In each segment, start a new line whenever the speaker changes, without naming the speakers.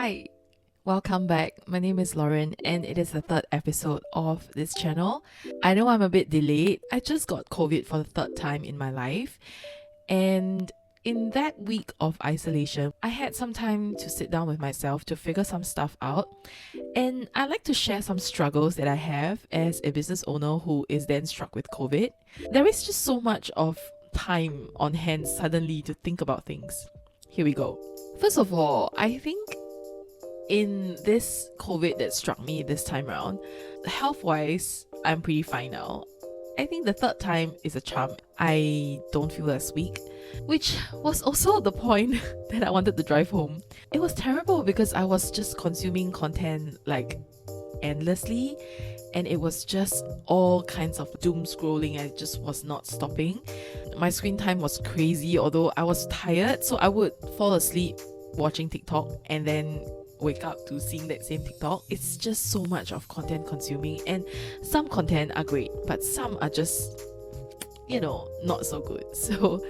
Hi, welcome back. My name is Lauren and it is the third episode of this channel. I know I'm a bit delayed. I just got COVID for the third time in my life, and in that week of isolation, I had some time to sit down with myself to figure some stuff out. And I'd like to share some struggles that I have as a business owner who is then struck with COVID. There is just so much of time on hand suddenly to think about things. Here we go. First of all, I think in this COVID that struck me this time around, health-wise, I'm pretty fine now. I think the third time is a charm. I don't feel as weak, which was also the point that I wanted to drive home. It was terrible because I was just consuming content like endlessly, and it was just all kinds of doom scrolling and it just was not stopping. My screen time was crazy, although I was tired, so I would fall asleep watching TikTok and then wake up to seeing that same TikTok. It's just so much of content consuming, and some content are great, but some are just, not so good. So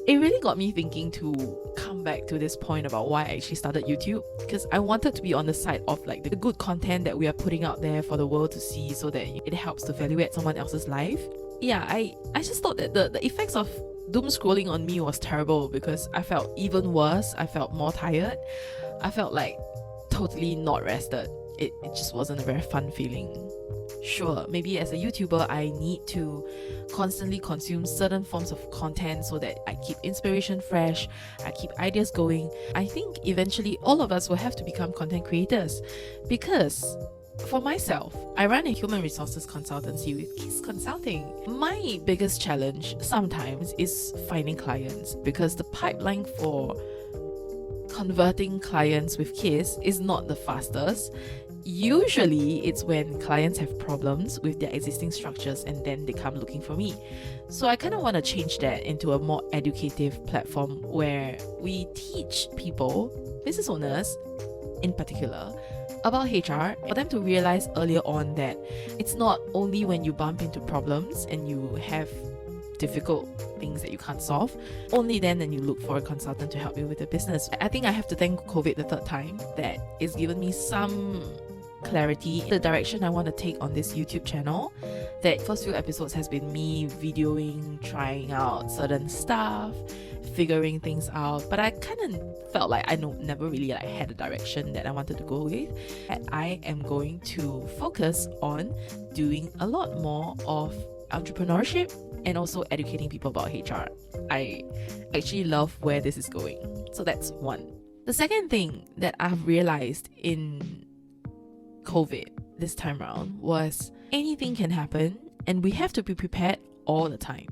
it really got me thinking to come back to this point about why I actually started YouTube, because I wanted to be on the side of like the good content that we are putting out there for the world to see so that it helps to evaluate someone else's life. Yeah, I just thought that the effects of doom scrolling on me was terrible because I felt even worse. I felt more tired. I felt like totally not rested. It just wasn't a very fun feeling. Sure, maybe as a YouTuber, I need to constantly consume certain forms of content so that I keep inspiration fresh, I keep ideas going. I think eventually all of us will have to become content creators, because for myself, I run a human resources consultancy with Kiss Consulting. My biggest challenge sometimes is finding clients, because the pipeline for converting clients with Kiss is not the fastest. Usually it's when clients have problems with their existing structures and then they come looking for me. So I kind of want to change that into a more educative platform where we teach people, business owners in particular, about HR, for them to realize earlier on that it's not only when you bump into problems and you have difficult things that you can't solve, only then you look for a consultant to help you with the business. I think I have to thank COVID the third time that it's given me some clarity in the direction I want to take on this YouTube channel. That first few episodes has been me videoing, trying out certain stuff, figuring things out, but I kind of felt like I never really had a direction that I wanted to go with. And I am going to focus on doing a lot more of entrepreneurship and also educating people about HR. I actually love where this is going. So that's one. The second thing that I've realized in COVID this time around was anything can happen and we have to be prepared all the time.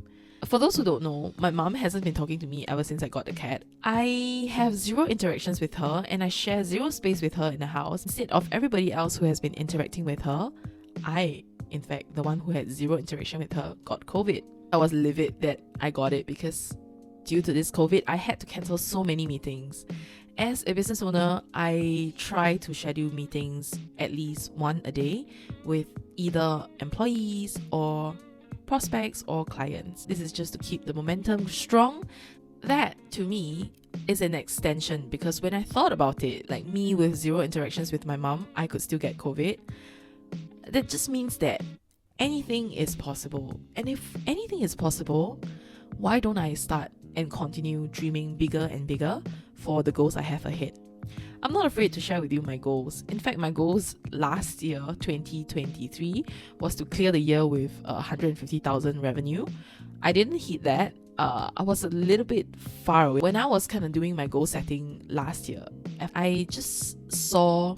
For those who don't know, my mom hasn't been talking to me ever since I got the cat. I have zero interactions with her and I share zero space with her in the house. Instead of everybody else who has been interacting with her, in fact, the one who had zero interaction with her, got COVID. I was livid that I got it because due to this COVID, I had to cancel so many meetings. As a business owner, I try to schedule meetings at least one a day with either employees or prospects or clients. This is just to keep the momentum strong. That, to me, is an extension, because when I thought about it, like me with zero interactions with my mom, I could still get COVID. That just means that anything is possible. And if anything is possible, why don't I start and continue dreaming bigger and bigger for the goals I have ahead? I'm not afraid to share with you my goals. In fact, my goals last year, 2023, was to clear the year with 150,000 revenue. I didn't hit that. I was a little bit far away. When I was kind of doing my goal setting last year, I just saw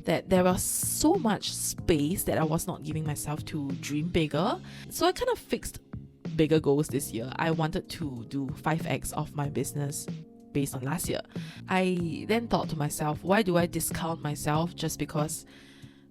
that there was so much space that I was not giving myself to dream bigger. So I kind of fixed bigger goals this year. I wanted to do 5x of my business based on last year. I then thought to myself, why do I discount myself just because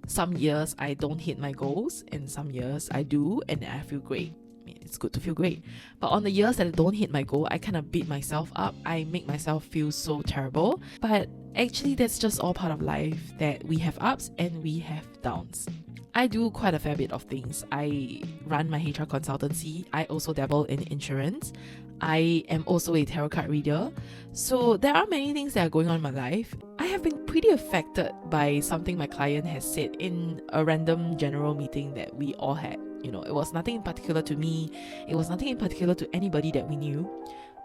some years I don't hit my goals and some years I do and I feel great? I mean, it's good to feel great. But on the years that I don't hit my goal, I kind of beat myself up. I make myself feel so terrible. But actually, that's just all part of life, that we have ups and we have downs. I do quite a fair bit of things. I run my HR consultancy. I also dabble in insurance. I am also a tarot card reader. So there are many things that are going on in my life. I have been pretty affected by something my client has said in a random general meeting that we all had. It was nothing in particular to me, it was nothing in particular to anybody that we knew,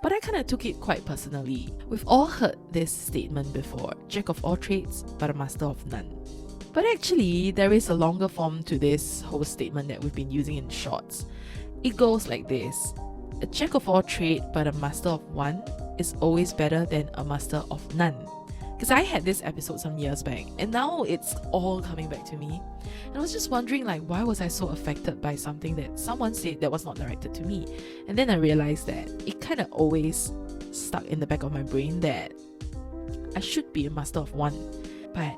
but I kind of took it quite personally. We've all heard this statement before: jack of all trades, but a master of none. But actually, there is a longer form to this whole statement that we've been using in shorts. It goes like this: a jack of all trade, but a master of one is always better than a master of none. Because I had this episode some years back, and now it's all coming back to me. And I was just wondering, why was I so affected by something that someone said that was not directed to me? And then I realized that it kind of always stuck in the back of my brain that I should be a master of one. But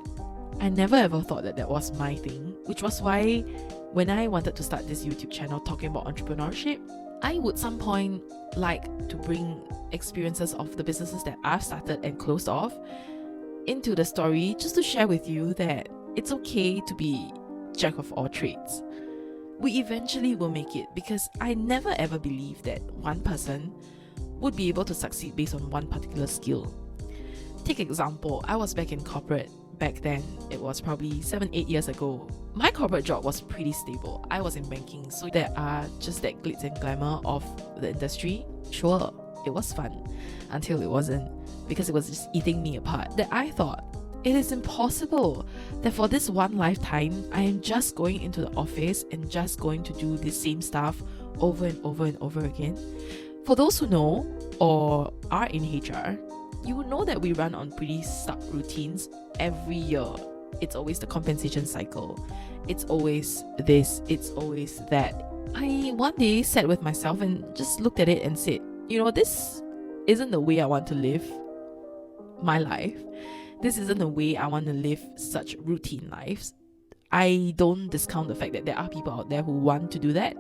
I never ever thought that that was my thing, which was why when I wanted to start this YouTube channel talking about entrepreneurship, I would some point like to bring experiences of the businesses that I've started and closed off into the story, just to share with you that it's okay to be jack of all trades. We eventually will make it, because I never ever believed that one person would be able to succeed based on one particular skill. Take example, I was back in corporate. Back then, it was probably 7-8 years ago. My corporate job was pretty stable. I was in banking, so there are just that glitz and glamour of the industry. Sure, it was fun until it wasn't, because it was just eating me apart. That I thought it is impossible that for this one lifetime, I am just going into the office and just going to do the same stuff over and over and over again. For those who know or are in HR, you will know that we run on pretty stuck routines every year. It's always the compensation cycle. It's always this, it's always that. I one day sat with myself and just looked at it and said, this isn't the way I want to live my life. This isn't the way I want to live such routine lives. I don't discount the fact that there are people out there who want to do that.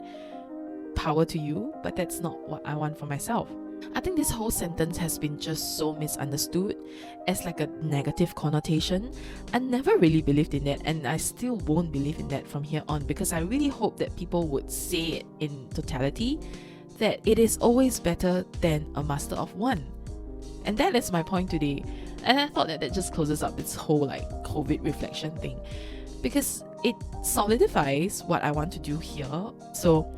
Power to you, but that's not what I want for myself. I think this whole sentence has been just so misunderstood as like a negative connotation. I never really believed in that, and I still won't believe in that from here on, because I really hope that people would say it in totality, that it is always better than a master of one. And that is my point today. And I thought that just closes up this whole COVID reflection thing, because it solidifies what I want to do here. So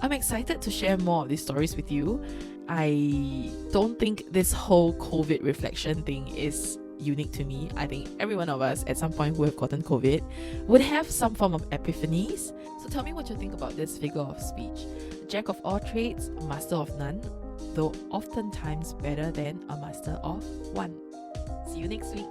I'm excited to share more of these stories with you. I don't think this whole COVID reflection thing is unique to me. I think every one of us at some point who have gotten COVID would have some form of epiphanies. So tell me what you think about this figure of speech. Jack of all trades, master of none, though oftentimes better than a master of one. See you next week.